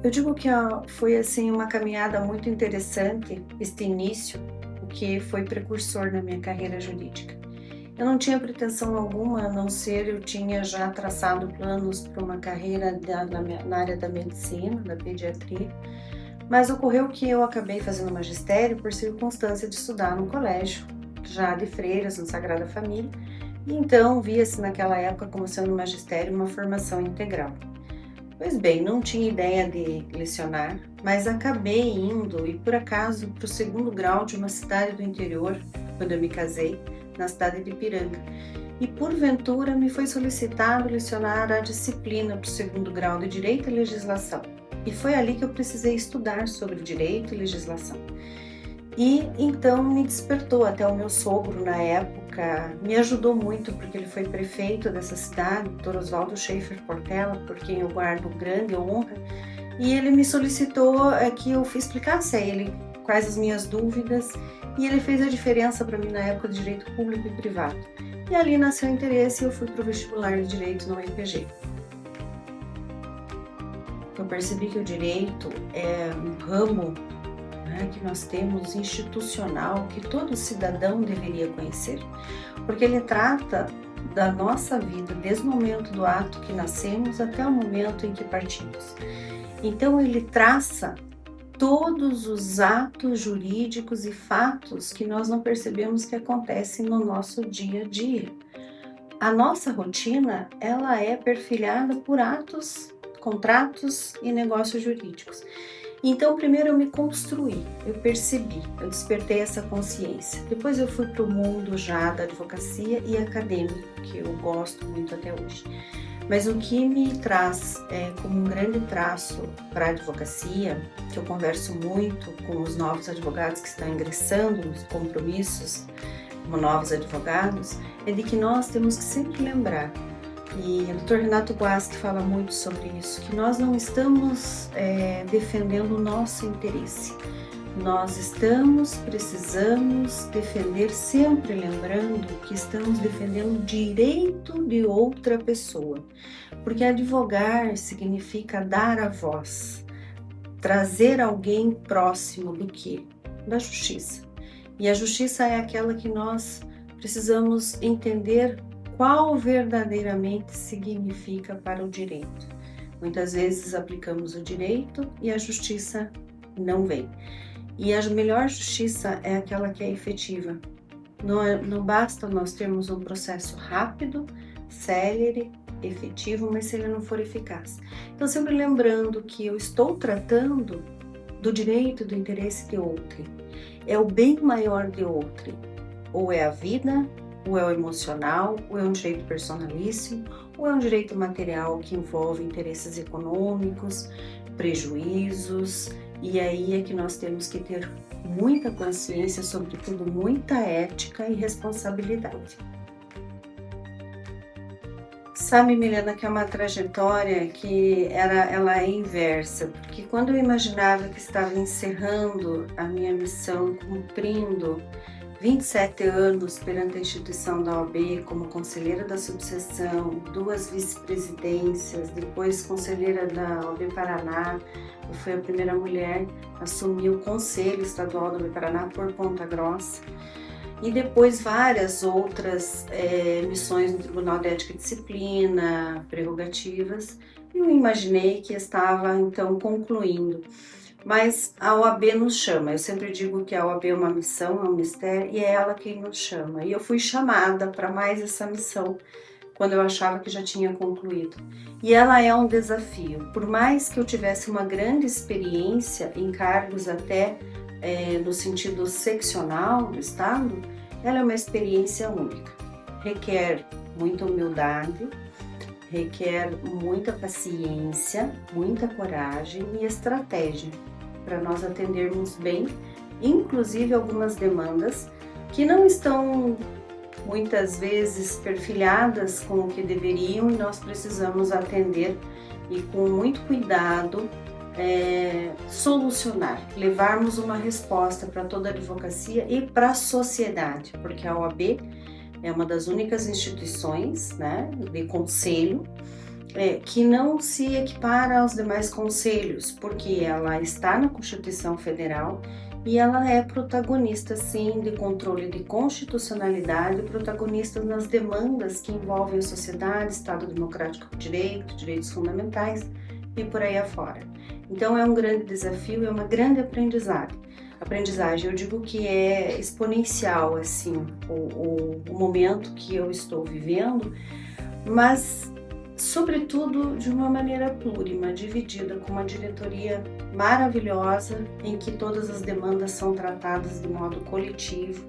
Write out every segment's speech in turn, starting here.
Eu digo que foi assim uma caminhada muito interessante este início, o que foi precursor na minha carreira jurídica. Eu não tinha pretensão alguma, a não ser eu tinha já traçado planos para uma carreira na área da medicina, da pediatria, mas ocorreu que eu acabei fazendo magistério por circunstância de estudar no colégio, já de freiras, no Sagrada Família, e então via-se naquela época como sendo magistério uma formação integral. Pois bem, não tinha ideia de lecionar, mas acabei indo e por acaso para o segundo grau de uma cidade do interior, quando eu me casei, na cidade de Ipiranga. E porventura me foi solicitado lecionar a disciplina para o segundo grau de Direito e Legislação. E foi ali que eu precisei estudar sobre Direito e Legislação. E então me despertou, até o meu sogro na época me ajudou muito, porque ele foi prefeito dessa cidade, Dr. Oswaldo Schaefer Portela, por quem eu guardo grande honra, e ele me solicitou que eu explicasse a ele quais as minhas dúvidas, e ele fez a diferença para mim na época de Direito Público e Privado. E ali nasceu o interesse e eu fui para o vestibular de Direito na UEPG. Eu percebi que o direito é um ramo que nós temos institucional, que todo cidadão deveria conhecer, porque ele trata da nossa vida, desde o momento do ato que nascemos até o momento em que partimos. Então ele traça todos os atos jurídicos e fatos que nós não percebemos que acontecem no nosso dia a dia. A nossa rotina, ela é perfilhada por atos, contratos e negócios jurídicos. Então, primeiro eu me construí, eu percebi, eu despertei essa consciência. Depois eu fui para o mundo já da advocacia e acadêmico, que eu gosto muito até hoje. Mas o que me traz como um grande traço para a advocacia, que eu converso muito com os novos advogados que estão ingressando nos compromissos como novos advogados, é de que nós temos que sempre lembrar, e o Dr. Renato Guasque fala muito sobre isso, que nós não estamos defendendo o nosso interesse. Nós precisamos defender, sempre lembrando que estamos defendendo o direito de outra pessoa. Porque advogar significa dar a voz, trazer alguém próximo do quê? Da justiça. E a justiça é aquela que nós precisamos entender qual verdadeiramente significa para o direito. Muitas vezes aplicamos o direito e a justiça não vem. E a melhor justiça é aquela que é efetiva. Não basta nós termos um processo rápido, célere, efetivo, mas se ele não for eficaz. Então, sempre lembrando que eu estou tratando do direito, do interesse de outrem. É o bem maior de outrem. Ou é a vida, ou é o emocional, ou é um direito personalíssimo, ou é um direito material que envolve interesses econômicos, prejuízos, e aí é que nós temos que ter muita consciência, sobretudo muita ética e responsabilidade. Sabe, Milena, que é uma trajetória que ela é inversa, porque quando eu imaginava que estava encerrando a minha missão, cumprindo 27 anos perante a instituição da OAB como conselheira da subseção, 2 vice-presidências, depois conselheira da OAB Paraná, eu fui a primeira mulher a assumir o Conselho Estadual da OAB Paraná por Ponta Grossa, e depois várias outras missões no Tribunal de Ética e Disciplina, prerrogativas, e eu imaginei que estava então concluindo. Mas a OAB nos chama, eu sempre digo que a OAB é uma missão, é um mistério, e é ela quem nos chama. E eu fui chamada para mais essa missão, quando eu achava que já tinha concluído. E ela é um desafio, por mais que eu tivesse uma grande experiência em cargos até no sentido seccional do Estado, ela é uma experiência única. Requer muita humildade, requer muita paciência, muita coragem e estratégia para nós atendermos bem, inclusive algumas demandas que não estão muitas vezes perfilhadas com o que deveriam, e nós precisamos atender e com muito cuidado solucionar, levarmos uma resposta para toda a advocacia e para a sociedade, porque a OAB é uma das únicas instituições, de conselho que não se equipara aos demais conselhos, porque ela está na Constituição Federal e ela é protagonista, sim, de controle de constitucionalidade, protagonista nas demandas que envolvem a sociedade, Estado Democrático de Direito, direitos fundamentais e por aí afora. Então é um grande desafio, é uma grande aprendizagem. Eu digo que é exponencial, assim, o momento que eu estou vivendo, mas sobretudo de uma maneira plurima, dividida, com uma diretoria maravilhosa, em que todas as demandas são tratadas de modo coletivo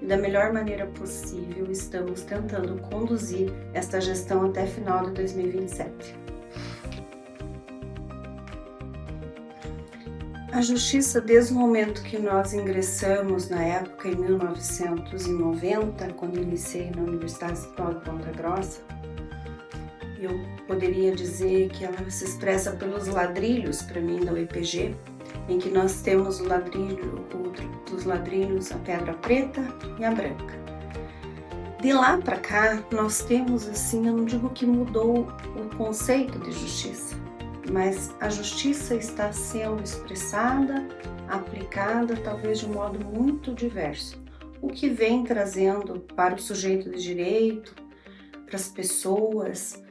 e da melhor maneira possível estamos tentando conduzir esta gestão até final de 2027. A Justiça, desde o momento que nós ingressamos, na época, em 1990, quando iniciei na Universidade Estadual de Ponta Grossa, eu poderia dizer que ela se expressa pelos ladrilhos, para mim, da UEPG, em que nós temos o ladrilho, dos ladrilhos, a pedra preta e a branca. De lá para cá, nós temos, assim, eu não digo que mudou o conceito de justiça, mas a justiça está sendo expressada, aplicada, talvez de um modo muito diverso, o que vem trazendo para o sujeito de direito, para as pessoas,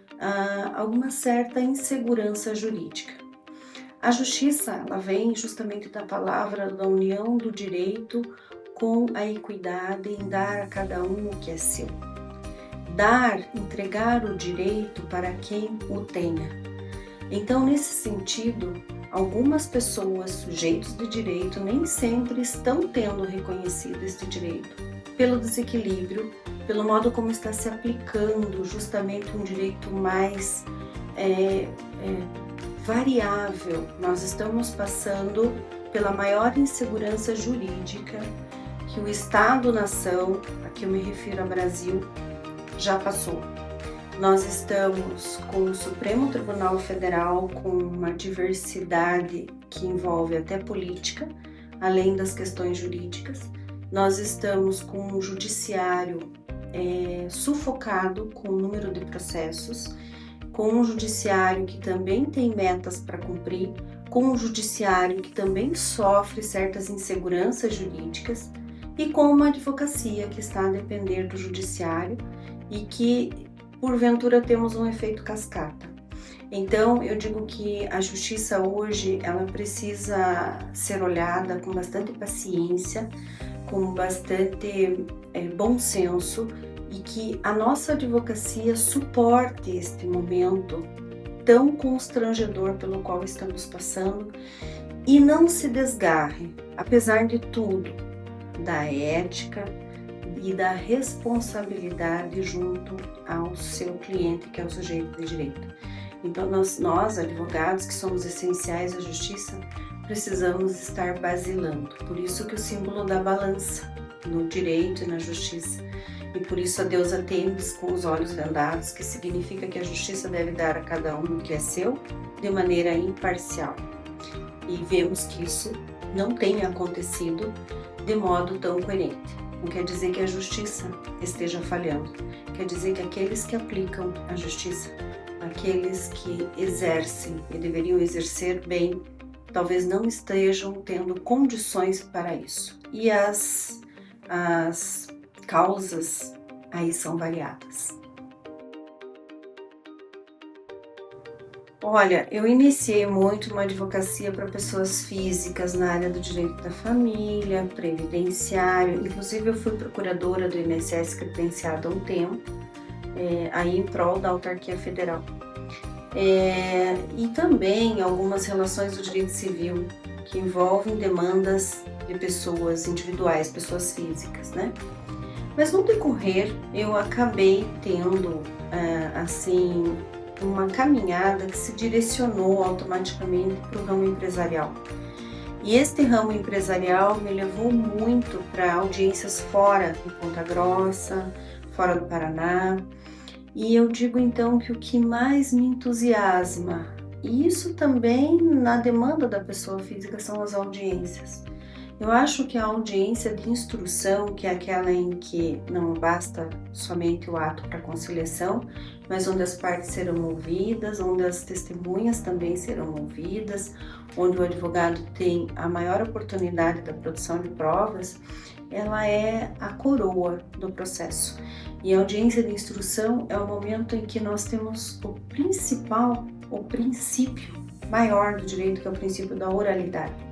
alguma certa insegurança jurídica. A justiça, ela vem justamente da palavra da união do direito com a equidade em dar a cada um o que é seu. Dar, entregar o direito para quem o tenha. Então, nesse sentido, algumas pessoas, sujeitos de direito, nem sempre estão tendo reconhecido este direito, pelo desequilíbrio, pelo modo como está se aplicando justamente um direito mais variável. Nós estamos passando pela maior insegurança jurídica que o Estado-nação, a que eu me refiro ao Brasil, já passou. Nós estamos com o Supremo Tribunal Federal com uma diversidade que envolve até política, além das questões jurídicas. Nós estamos com um judiciário sufocado com o número de processos, com um judiciário que também tem metas para cumprir, com um judiciário que também sofre certas inseguranças jurídicas e com uma advocacia que está a depender do judiciário e que porventura temos um efeito cascata. Então, eu digo que a justiça hoje, ela precisa ser olhada com bastante paciência, com bastante bom senso, e que a nossa advocacia suporte este momento tão constrangedor pelo qual estamos passando e não se desgarre, apesar de tudo, da ética e da responsabilidade junto ao seu cliente, que é o sujeito de direito. Então, nós advogados, que somos essenciais à justiça, precisamos estar basilando. Por isso que o símbolo da balança no direito e na justiça. E por isso a deusa Têmis com os olhos vendados, que significa que a justiça deve dar a cada um o que é seu de maneira imparcial. E vemos que isso não tem acontecido de modo tão coerente. Não quer dizer que a justiça esteja falhando, quer dizer que aqueles que aplicam a justiça, aqueles que exercem e deveriam exercer bem, talvez não estejam tendo condições para isso. E as causas aí são variadas. Olha, eu iniciei muito uma advocacia para pessoas físicas na área do direito da família, previdenciário, inclusive eu fui procuradora do INSS credenciada há um tempo, aí em prol da autarquia federal. E também algumas relações do direito civil que envolvem demandas de pessoas individuais, pessoas físicas, né? Mas no decorrer eu acabei tendo, assim, uma caminhada que se direcionou automaticamente para o ramo empresarial. E este ramo empresarial me levou muito para audiências fora de Ponta Grossa, fora do Paraná. E eu digo então que o que mais me entusiasma, e isso também na demanda da pessoa física, são as audiências. Eu acho que a audiência de instrução, que é aquela em que não basta somente o ato para conciliação, mas onde as partes serão ouvidas, onde as testemunhas também serão ouvidas, onde o advogado tem a maior oportunidade da produção de provas, ela é a coroa do processo. E a audiência de instrução é o momento em que nós temos o princípio maior do direito, que é o princípio da oralidade.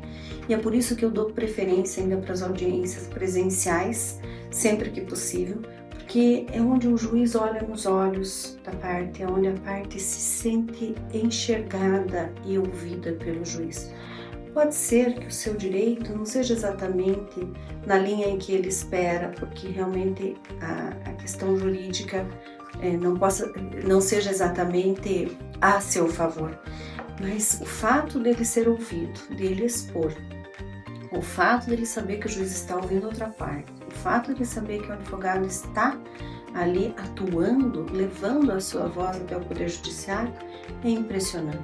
E é por isso que eu dou preferência ainda para as audiências presenciais, sempre que possível, porque é onde o juiz olha nos olhos da parte, é onde a parte se sente enxergada e ouvida pelo juiz. Pode ser que o seu direito não seja exatamente na linha em que ele espera, porque realmente a questão jurídica não seja exatamente a seu favor. Mas o fato dele ser ouvido, dele expor, o fato dele saber que o juiz está ouvindo outra parte, o fato de saber que o advogado está ali atuando, levando a sua voz até o Poder Judiciário, é impressionante.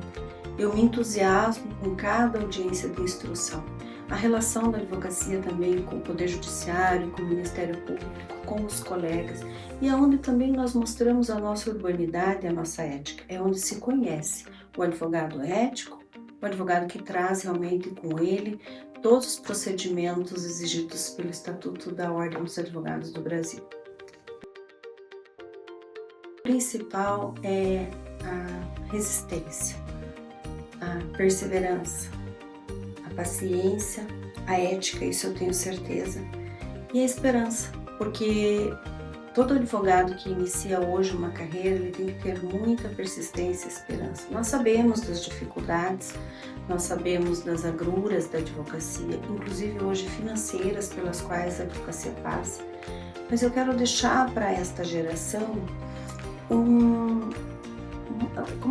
Eu me entusiasmo com cada audiência de instrução. A relação da advocacia também com o Poder Judiciário, com o Ministério Público, com os colegas, e é onde também nós mostramos a nossa urbanidade, a nossa ética. É onde se conhece o advogado ético, o advogado que traz realmente com ele todos os procedimentos exigidos pelo Estatuto da Ordem dos Advogados do Brasil. O principal é a resistência, a perseverança, a paciência, a ética, isso eu tenho certeza, e a esperança, porque todo advogado que inicia hoje uma carreira, ele tem que ter muita persistência e esperança. Nós sabemos das dificuldades, nós sabemos das agruras da advocacia, inclusive hoje financeiras pelas quais a advocacia passa, mas eu quero deixar para esta geração como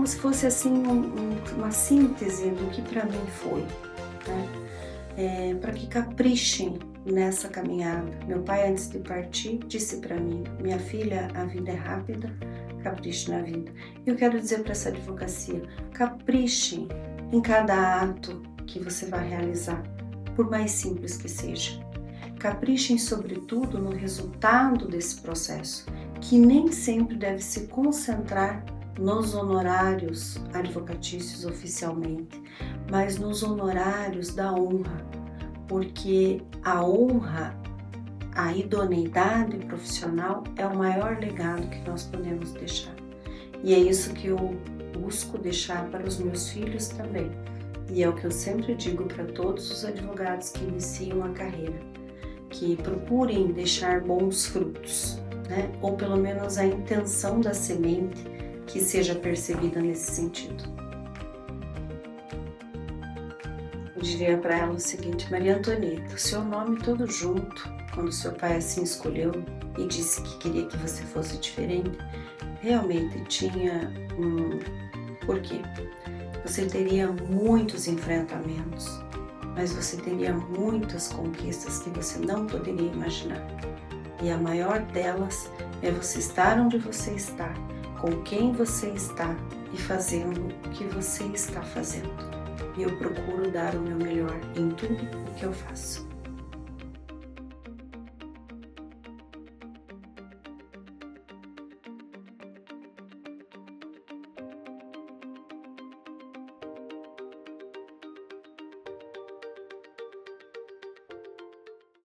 se fosse assim uma síntese do que para mim foi, né? Para que caprichem nessa caminhada. Meu pai, antes de partir, disse para mim: minha filha, a vida é rápida, capriche na vida. Eu quero dizer para essa advocacia: caprichem em cada ato que você vai realizar, por mais simples que seja. Caprichem sobretudo no resultado desse processo, que nem sempre deve se concentrar nos honorários advocatícios oficialmente, mas nos honorários da honra, porque a honra, a idoneidade profissional é o maior legado que nós podemos deixar. E é isso que eu busco deixar para os meus filhos também. E é o que eu sempre digo para todos os advogados que iniciam a carreira, que procurem deixar bons frutos, né? Ou pelo menos a intenção da semente que seja percebida nesse sentido. Eu diria para ela o seguinte: Maria Antonieta, o seu nome todo junto, quando seu pai assim escolheu e disse que queria que você fosse diferente, realmente tinha um porquê. Você teria muitos enfrentamentos, mas você teria muitas conquistas que você não poderia imaginar. E a maior delas é você estar onde você está, com quem você está e fazendo o que você está fazendo. E eu procuro dar o meu melhor em tudo o que eu faço.